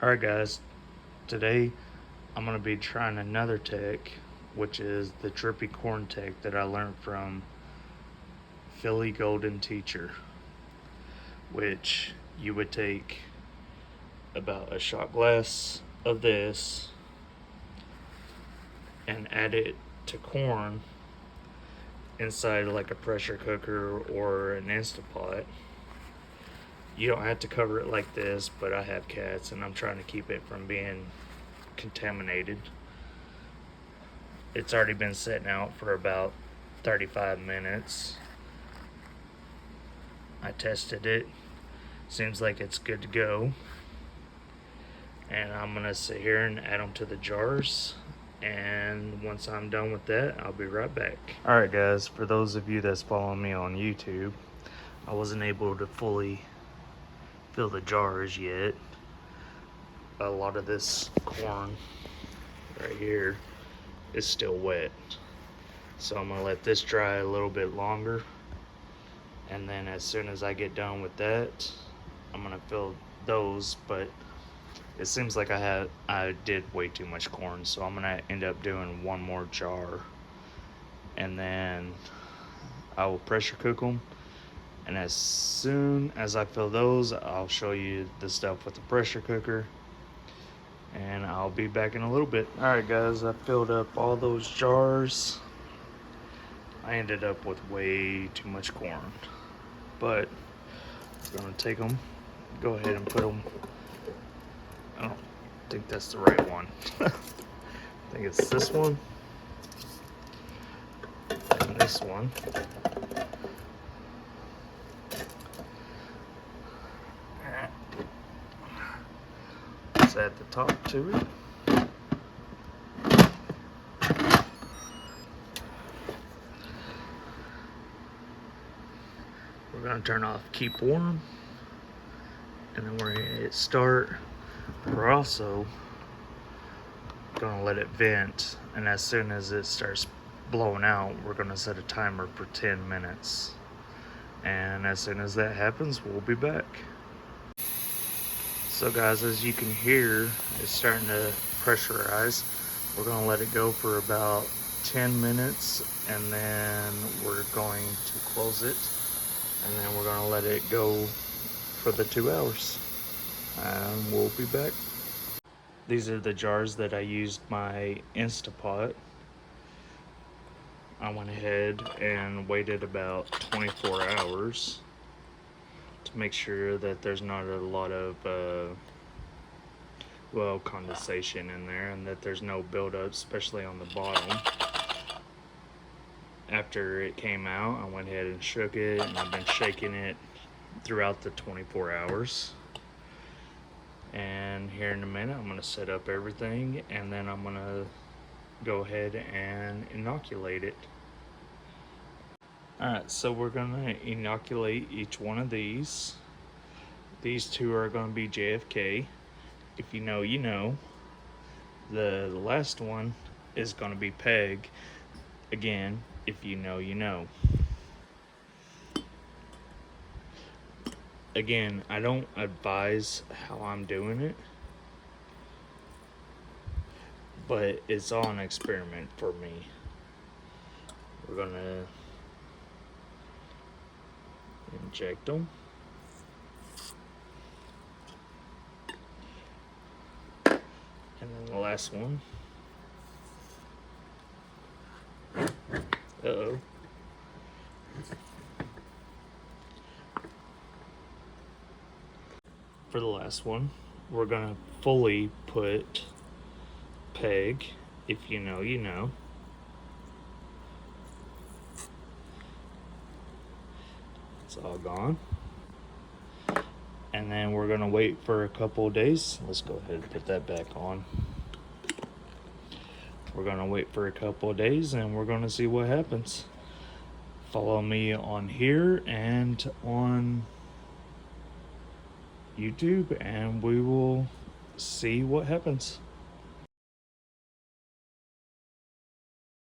Alright guys, today I'm going to be trying another tech, which is the Drippy Corn Tek that I learned from Philly Golden Teacher, which you would take about a shot glass of this and add it to corn inside like a pressure cooker or an Instant Pot. You don't have to cover it like this, but I have cats and I'm trying to keep it from being contaminated. It's already been sitting out for about 35 minutes. I tested it. Seems like it's good to go. And I'm gonna sit here and add them to the jars. And once I'm done with that, I'll be right back. Alright guys, for those of you that's following me on YouTube, I wasn't able to fully fill the jars yet. A lot of this corn right here is still wet, so I'm gonna let this dry a little bit longer, and then as soon as I get done with that, I'm gonna fill those. But it seems like I did way too much corn, so I'm gonna end up doing one more jar, and then I will pressure cook them. And as soon as I fill those, I'll show you the stuff with the pressure cooker. And I'll be back in a little bit. Alright guys, I filled up all those jars. I ended up with way too much corn. But I'm gonna take them, go ahead and put them. I don't think that's the right one. I think it's this one. And this one. At the top to it. We're going to turn off keep warm, and then we're going to hit start. We're also going to let it vent, and as soon as it starts blowing out, we're going to set a timer for 10 minutes. And as soon as that happens, we'll be back. So guys, as you can hear, it's starting to pressurize. We're going to let it go for about 10 minutes, and then we're going to close it, and then we're going to let it go for the 2 hours, and we'll be back. These are the jars that I used my Instant Pot. I went ahead and waited about 24 hours to make sure that there's not a lot of condensation in there, and that there's no buildup, especially on the bottom. After it came out, I went ahead and shook it, and I've been shaking it throughout the 24 hours. And here in a minute, I'm going to set up everything, and then I'm going to go ahead and inoculate it. Alright, so we're going to inoculate each one of these. These two are going to be JFK. If you know, you know. The last one is going to be PEG. Again, if you know, you know. Again, I don't advise how I'm doing it, but it's all an experiment for me. We're going to inject them. And then the last one. Uh-oh. For the last one, we're gonna fully put PEG. If you know, you know. It's all gone. And then we're gonna wait for a couple of days. Let's go ahead and put that back on. We're gonna wait for a couple of days, and we're gonna see what happens. Follow me on here and on YouTube, and we will see what happens.